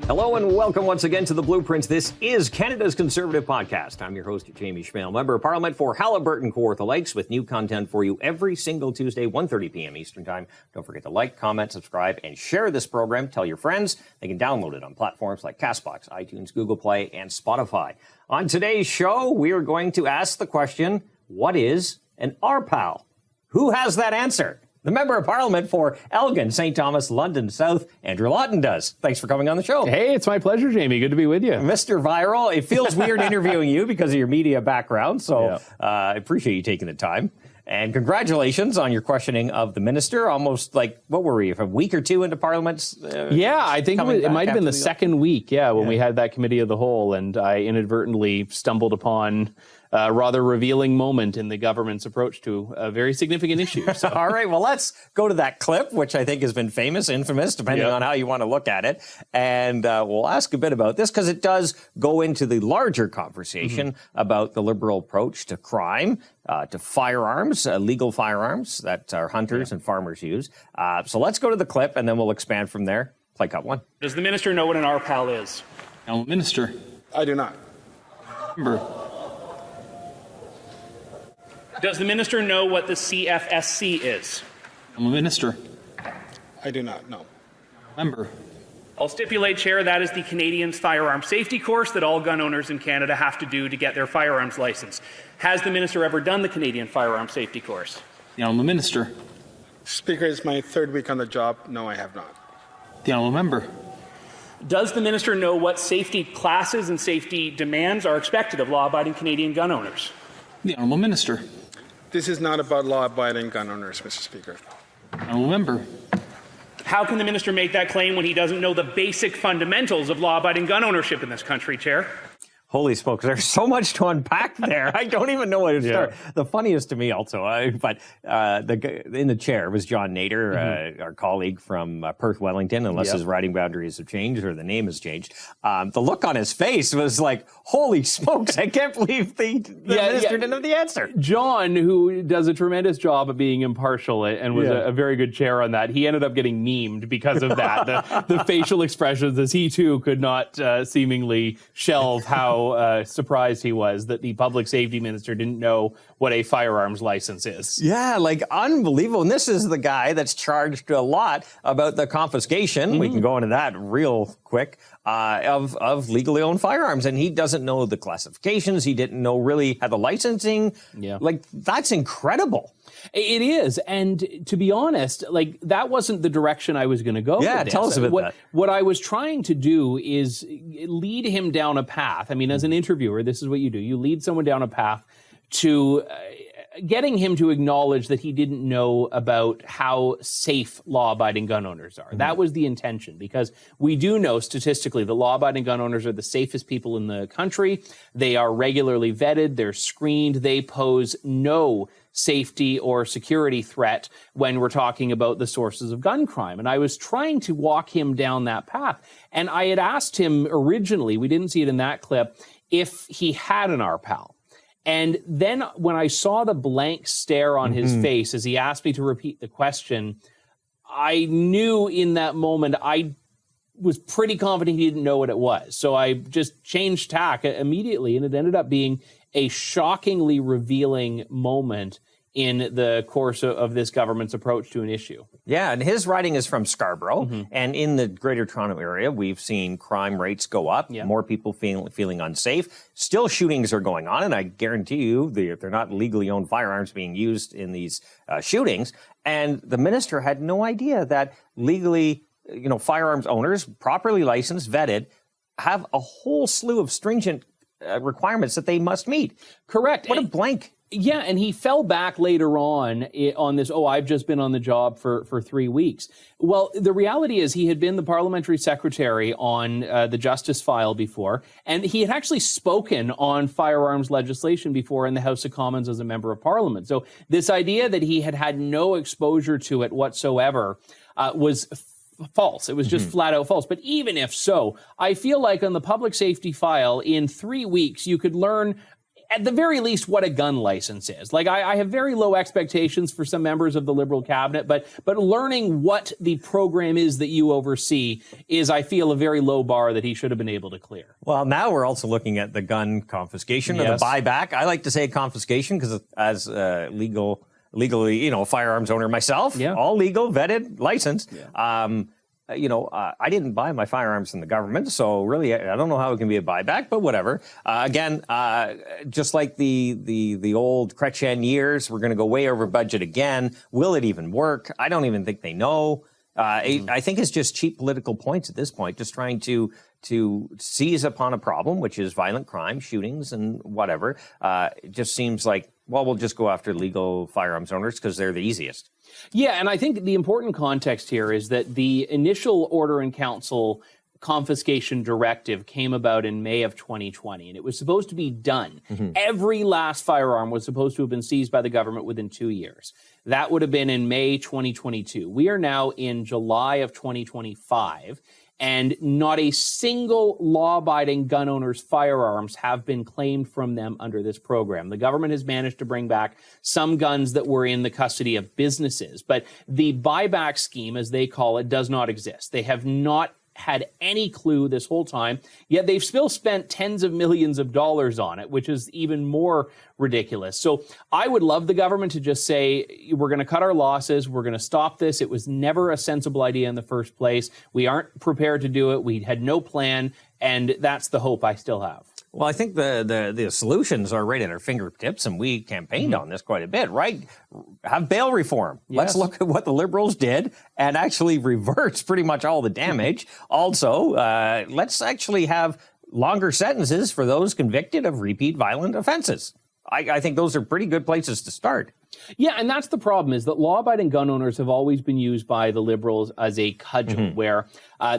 Hello and welcome once again to The Blueprint. This is Canada's Conservative Podcast. I'm your host, Jamie Schmale, Member of Parliament for Haliburton, Kawartha Lakes, with new content for you every single Tuesday, 1:30 p.m. Eastern Time. Don't forget to like, comment, subscribe, and share this program. Tell your friends. They can download it on platforms like CastBox, iTunes, Google Play, and Spotify. On today's show, we are going to ask the question, what is an RPAL? Who has that answer? The Member of Parliament for Elgin, St. Thomas, London South, Andrew Lawton does. Thanks for coming on the show. Hey, it's my pleasure, Jamie. Good to be with you. Mr. Viral, it feels weird interviewing you because of your media background, so I appreciate you taking the time. And congratulations on your questioning of the minister. Almost like, what were we, a week or two into Parliament? I think it might have been the second week, when we had that committee of the whole, and I inadvertently stumbled upon a rather revealing moment in the government's approach to a very significant issue. So. All right, well, let's go to that clip, which I think has been famous, infamous, depending on how you want to look at it. And we'll ask a bit about this because it does go into the larger conversation about the Liberal approach to crime, to firearms, legal firearms that our hunters and farmers use. So let's go to the clip and then we'll expand from there. Play cut one. Does the minister know what an RPAL is? No, Minister. I do not. Member. Does the minister know what the CFSC is? I'm a minister. I do not know. Member. I'll stipulate, Chair, that is the Canadian firearm safety course that all gun owners in Canada have to do to get their firearms license. Has the minister ever done the Canadian firearm safety course? The Honourable Minister. Speaker, it's my third week on the job. No, I have not. The Honourable Member. Does the minister know what safety classes and safety demands are expected of law-abiding Canadian gun owners? The Honourable Minister. This is not about law-abiding gun owners, Mr. Speaker. Honourable Member. How can the minister make that claim when he doesn't know the basic fundamentals of law-abiding gun ownership in this country, Chair? Holy smokes, there's so much to unpack there. I don't even know where to start. The funniest to me also, in the chair was John Nader, our colleague from Perth, Wellington, unless his riding boundaries have changed or the name has changed. The look on his face was like, holy smokes, I can't believe the minister didn't have the answer. John, who does a tremendous job of being impartial and was a very good chair on that, he ended up getting memed because of that. the facial expressions as he too could not seemingly shelve how surprised he was that the public safety minister didn't know what a firearms license is. Yeah, like unbelievable. And this is the guy that's charged a lot about the confiscation. We can go into that real quick of legally owned firearms. And he doesn't know the classifications. He didn't know really how the licensing. Yeah. Like, that's incredible. It is. And to be honest, like, that wasn't the direction I was going to go. Yeah, with this. Tell us about that. What I was trying to do is lead him down a path. I mean, as an interviewer, this is what you do. You lead someone down a path to getting him to acknowledge that he didn't know about how safe law-abiding gun owners are. That was the intention, because we do know statistically that law-abiding gun owners are the safest people in the country. They are regularly vetted. They're screened. They pose no safety or security threat when we're talking about the sources of gun crime. And I was trying to walk him down that path. And I had asked him originally, we didn't see it in that clip, if he had an RPAL. And then when I saw the blank stare on his face as he asked me to repeat the question, I knew in that moment I was pretty confident he didn't know what it was. So I just changed tack immediately, and it ended up being a shockingly revealing moment in the course of this government's approach to an issue. Yeah, and his writing is from Scarborough, and in the Greater Toronto area, we've seen crime rates go up, more people feeling unsafe. Still shootings are going on, and I guarantee you they're not legally owned firearms being used in these shootings. And the minister had no idea that legally, firearms owners, properly licensed, vetted, have a whole slew of stringent requirements that they must meet. Correct. What a blank. Yeah, and he fell back later on this, I've just been on the job for 3 weeks. Well, the reality is he had been the parliamentary secretary on the justice file before, and he had actually spoken on firearms legislation before in the House of Commons as a member of parliament. So this idea that he had had no exposure to it whatsoever was false. It was just flat out false. But even if so, I feel like on the public safety file in 3 weeks, you could learn at the very least, what a gun license is. Like, I have very low expectations for some members of the Liberal cabinet, but learning what the program is that you oversee is, I feel, a very low bar that he should have been able to clear. Well, now we're also looking at the gun confiscation or the buyback. I like to say confiscation because as legally, firearms owner myself, all legal, vetted, licensed. I didn't buy my firearms from the government, so really, I don't know how it can be a buyback, but whatever. Just like the old Chrétien years, we're going to go way over budget again. Will it even work? I don't even think they know. I think it's just cheap political points at this point, just trying to seize upon a problem, which is violent crime, shootings, and whatever. It just seems like, well, we'll just go after legal firearms owners because they're the easiest. Yeah, and I think the important context here is that the initial Order in Council confiscation directive came about in May of 2020, and it was supposed to be done. Every last firearm was supposed to have been seized by the government within 2 years. That would have been in May 2022. We are now in July of 2025. And not a single law-abiding gun owner's firearms have been claimed from them under this program. The government has managed to bring back some guns that were in the custody of businesses, but the buyback scheme, as they call it, does not exist. They have not had any clue this whole time, yet they've still spent tens of millions of dollars on it, which is even more ridiculous. So I would love the government to just say, we're going to cut our losses, we're going to stop this. It was never a sensible idea in the first place. We aren't prepared to do it. We had no plan, and that's the hope I still have. Well, I think the solutions are right at our fingertips, and we campaigned on this quite a bit, right? Have bail reform. Yes. Let's look at what the Liberals did and actually reverse pretty much all the damage. Also, let's actually have longer sentences for those convicted of repeat violent offenses. I think those are pretty good places to start. Yeah, and that's the problem, is that law-abiding gun owners have always been used by the Liberals as a cudgel, where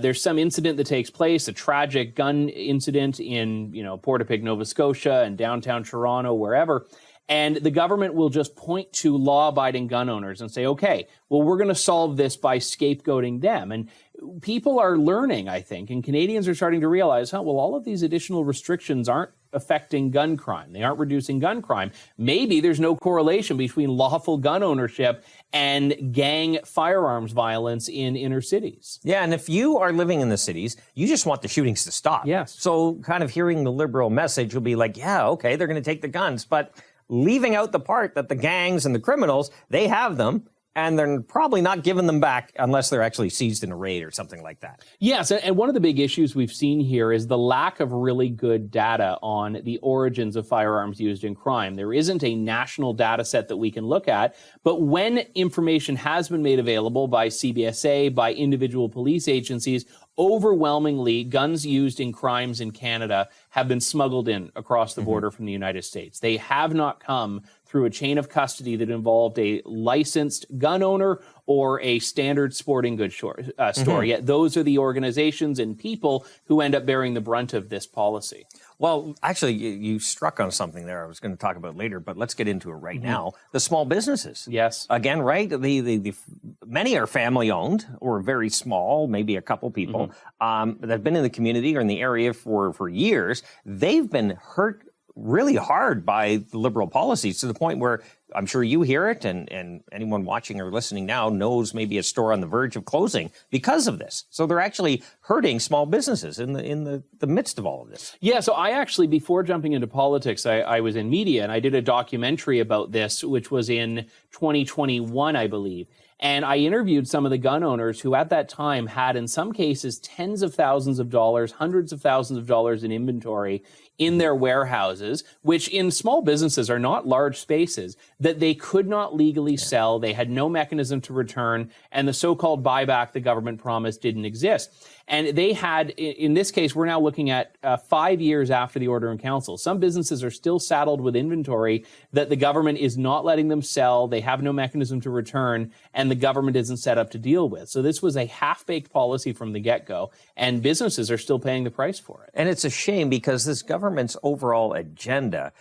there's some incident that takes place, a tragic gun incident in, Portapique, Nova Scotia, and downtown Toronto, wherever, and the government will just point to law-abiding gun owners and say, okay, well, we're going to solve this by scapegoating them. And people are learning, I think, and Canadians are starting to realize, all of these additional restrictions aren't affecting gun crime. They aren't reducing gun crime. Maybe there's no correlation between lawful gun ownership and gang firearms violence in inner cities. Yeah, and if you are living in the cities, you just want the shootings to stop. Yes. So kind of hearing the Liberal message will be like, yeah, okay, they're going to take the guns, but leaving out the part that the gangs and the criminals, they have them, and they're probably not giving them back unless they're actually seized in a raid or something like that. Yes, and one of the big issues we've seen here is the lack of really good data on the origins of firearms used in crime. There isn't a national data set that we can look at, but when information has been made available by CBSA, by individual police agencies, overwhelmingly, guns used in crimes in Canada have been smuggled in across the border from the United States. They have not come through a chain of custody that involved a licensed gun owner or a standard sporting goods store. Yet those are the organizations and people who end up bearing the brunt of this policy. Well, actually, you struck on something there I was going to talk about later, but let's get into it right now. The small businesses. Yes. Again, right? The many are family-owned or very small, maybe a couple people that have been in the community or in the area for years. They've been hurt really hard by the Liberal policies to the point where I'm sure you hear it, and anyone watching or listening now knows maybe a store on the verge of closing because of this. So they're actually hurting small businesses in the midst of all of this. Yeah, so I actually, before jumping into politics, I was in media, and I did a documentary about this, which was in 2021, I believe. And I interviewed some of the gun owners who at that time had, in some cases, tens of thousands of dollars, hundreds of thousands of dollars in inventory in their warehouses, which in small businesses are not large spaces, that they could not legally sell. They had no mechanism to return, and the so-called buyback the government promised didn't exist. And they had, in this case, we're now looking at 5 years after the Order in Council. Some businesses are still saddled with inventory that the government is not letting them sell. They have no mechanism to return, and the government isn't set up to deal with. So this was a half-baked policy from the get-go, and businesses are still paying the price for it. And it's a shame because this government's overall agenda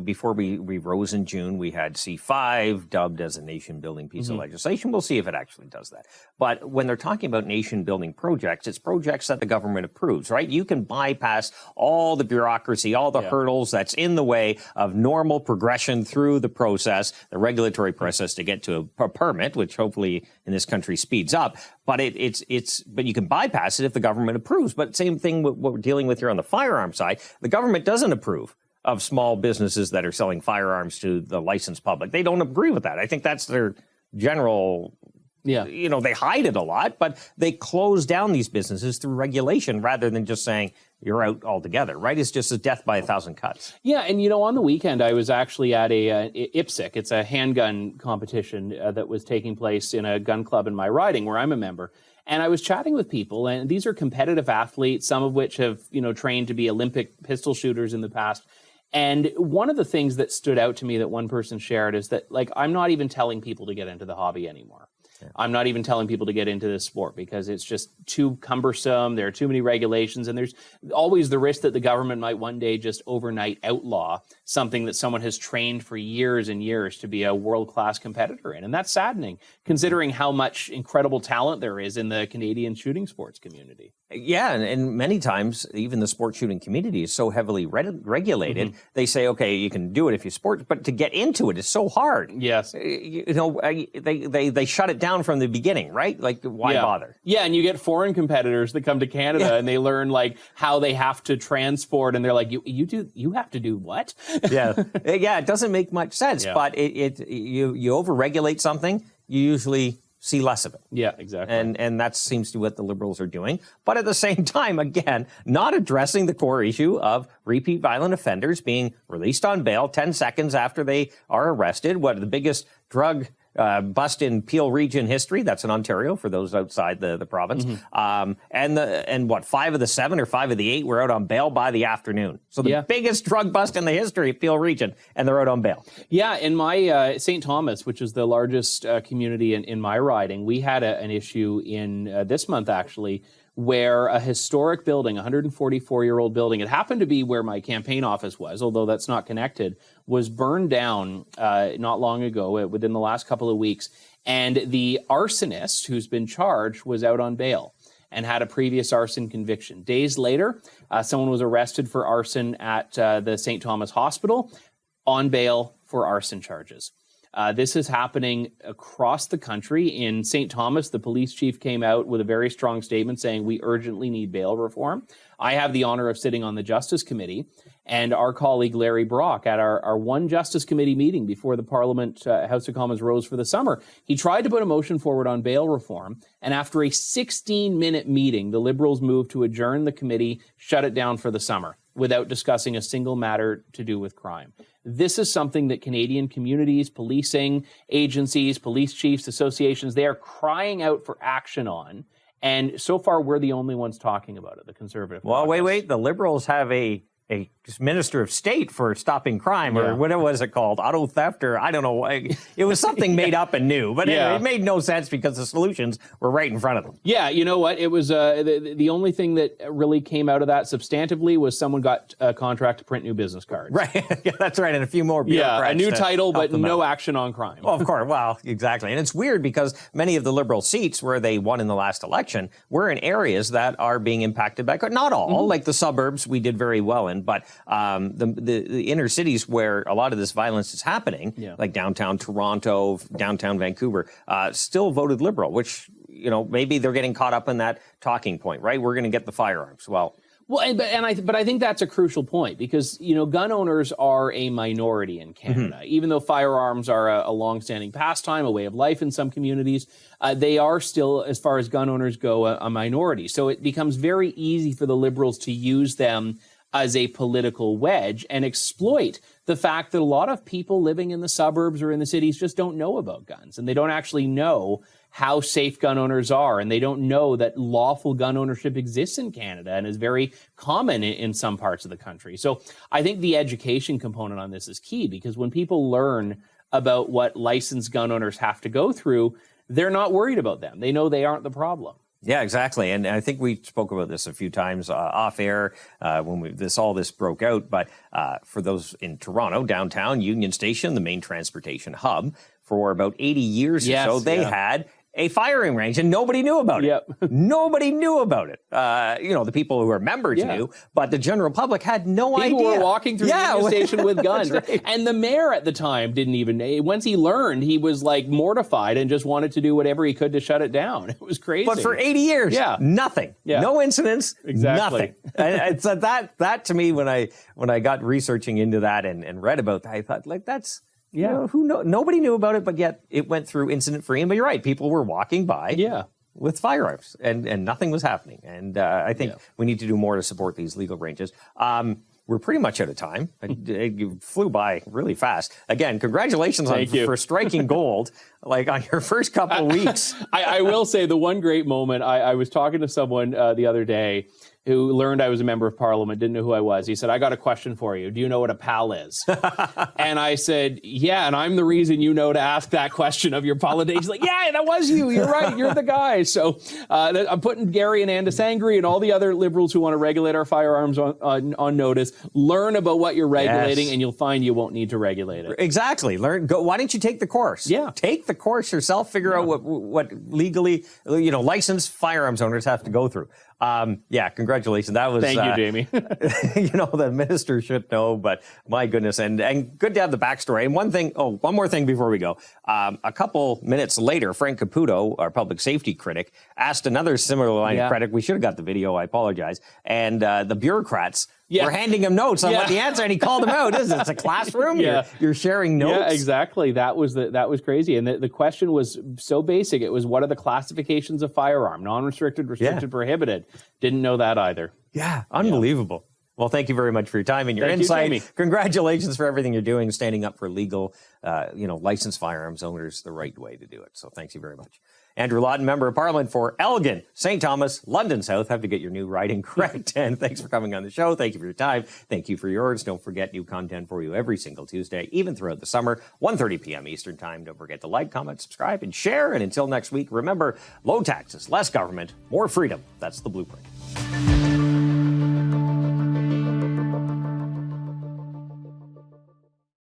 before we rose in June, we had C5 dubbed as a nation-building piece of legislation. We'll see if it actually does that. But when they're talking about nation-building projects, it's projects that the government approves, right? You can bypass all the bureaucracy, all the hurdles that's in the way of normal progression through the process, the regulatory process to get to a permit, which hopefully in this country speeds up. But but you can bypass it if the government approves. But same thing with what we're dealing with here on the firearm side. The government doesn't approve of small businesses that are selling firearms to the licensed public. They don't agree with that. I think that's their general, they hide it a lot, but they close down these businesses through regulation rather than just saying you're out altogether, right? It's just a death by a thousand cuts. Yeah, and on the weekend I was actually at a IPSC. It's a handgun competition that was taking place in a gun club in my riding where I'm a member. And I was chatting with people, and these are competitive athletes, some of which have, trained to be Olympic pistol shooters in the past. And one of the things that stood out to me that one person shared is that, I'm not even telling people to get into the hobby anymore. Yeah. I'm not even telling people to get into this sport because it's just too cumbersome. There are too many regulations, and there's always the risk that the government might one day just overnight outlaw something that someone has trained for years and years to be a world-class competitor in. And that's saddening, considering how much incredible talent there is in the Canadian shooting sports community. Yeah, and many times, even the sport shooting community is so heavily regulated, they say, okay, you can do it if you sport, but to get into it is so hard. Yes. They shut it down from the beginning, right? Why bother? Yeah, and you get foreign competitors that come to Canada and they learn, how they have to transport, and they're like, you have to do what? Yeah, it doesn't make much sense, but you overregulate something, you usually see less of it. Yeah, exactly. And that seems to be what the Liberals are doing. But at the same time, again, not addressing the core issue of repeat violent offenders being released on bail 10 seconds after they are arrested. What the biggest drug bust in Peel region history. That's in Ontario for those outside the province. And what, 5 of the 7 or 5 of the 8 were out on bail by the afternoon. So the biggest drug bust in the history of Peel region, and they're out on bail. Yeah, in my St. Thomas, which is the largest community in my riding, we had an issue in this month actually, where a historic building, a 144-year-old building, it happened to be where my campaign office was, although that's not connected, was burned down not long ago, within the last couple of weeks. And the arsonist who's been charged was out on bail and had a previous arson conviction. Days later, someone was arrested for arson at the St. Thomas Hospital on bail for arson charges. This is happening across the country. In St. Thomas, the police chief came out with a very strong statement saying we urgently need bail reform. I have the honor of sitting on the Justice Committee, and our colleague Larry Brock at our one Justice Committee meeting before the Parliament House of Commons rose for the summer, he tried to put a motion forward on bail reform, and after a 16-minute meeting, the Liberals moved to adjourn the committee, shut it down for the summer, without discussing a single matter to do with crime. This is something that Canadian communities, policing agencies, police chiefs, associations, they are crying out for action on. And so far, we're the only ones talking about it, the Conservative Well, caucus. wait. The Liberals have a Minister of State for stopping crime, or what was it called? Auto theft, or I don't know. It was something made up and new, but it made no sense because the solutions were right in front of them. Yeah, you know what? It was the only thing that really came out of that substantively was someone got a contract to print new business cards. Right. Yeah, that's right. And a few more bureaucrats. Yeah, a new title, but no action on crime. Well, of course. Well, exactly. And it's weird because many of the Liberal seats where they won in the last election were in areas that are being impacted by crime. Not all, like the suburbs we did very well in, but the inner cities where a lot of this violence is happening, like downtown Toronto, downtown Vancouver, still voted Liberal, which, maybe they're getting caught up in that talking point, right? We're going to get the firearms. Well, but I think that's a crucial point because, gun owners are a minority in Canada. Even though firearms are a longstanding pastime, a way of life in some communities, they are still, as far as gun owners go, a minority. So it becomes very easy for the Liberals to use them as a political wedge and exploit the fact that a lot of people living in the suburbs or in the cities just don't know about guns, and they don't actually know how safe gun owners are, and they don't know that lawful gun ownership exists in Canada and is very common in some parts of the country. So I think the education component on this is key, because when people learn about what licensed gun owners have to go through, they're not worried about them. They know they aren't the problem. Yeah, exactly. And I think we spoke about this a few times off air when all this broke out. But for those in Toronto, downtown, Union Station, the main transportation hub, for about 80 years or so, they had a firing range, and nobody knew about it. Nobody knew about it. The people who were members knew, but the general public had no idea. People were walking through the Union Station with guns. Right. And the mayor at the time didn't even, once he learned, he was like mortified and just wanted to do whatever he could to shut it down. It was crazy. But for 80 years, nothing. No incidents, nothing. And so that to me, when I got researching into that and read about that, I thought, like, that's... nobody knew about it, but yet it went through incident-free. But you're right, people were walking by with firearms, and nothing was happening. And I think we need to do more to support these legal ranges. We're pretty much out of time. You flew by really fast. Again, congratulations for striking gold, like on your first couple of weeks. I will say the one great moment, I was talking to someone the other day who learned I was a member of parliament, didn't know who I was. He said, I got a question for you. Do you know what a pal is? And I said, yeah, and I'm the reason you know to ask that question of your politicians. He's like, yeah, that was you. You're right. You're the guy. So I'm putting Gary and Anandasangaree and all the other Liberals who want to regulate our firearms on notice. Learn about what you're regulating, and you'll find you won't need to regulate it. Exactly. Go. Why don't you take the course? Yeah. Take the course yourself. Figure out what legally, licensed firearms owners have to go through. Congratulations. That was thank you, Jamie. The minister should know, but my goodness, and good to have the backstory. And one more thing before we go. A couple minutes later, Frank Caputo, our public safety critic, asked another similar line of credit. We should have got the video. I apologize. And the bureaucrats were handing him notes on what the answer, and he called them out. It's a classroom. You're sharing notes. Yeah, exactly. That was crazy. And the question was so basic. It was, what are the classifications of firearm? Non-restricted, restricted, prohibited. Didn't know that either. Yeah, unbelievable. Yeah. Well, thank you very much for your time and your insight. You, congratulations for everything you're doing, standing up for legal, licensed firearms owners the right way to do it. So thanks you very much. Andrew Lawton, Member of Parliament for Elgin, St. Thomas, London South. Have to get your new writing correct. And thanks for coming on the show. Thank you for your time. Thank you for yours. Don't forget, new content for you every single Tuesday, even throughout the summer, 1:30 p.m. Eastern Time. Don't forget to like, comment, subscribe, and share. And until next week, remember, low taxes, less government, more freedom. That's the blueprint.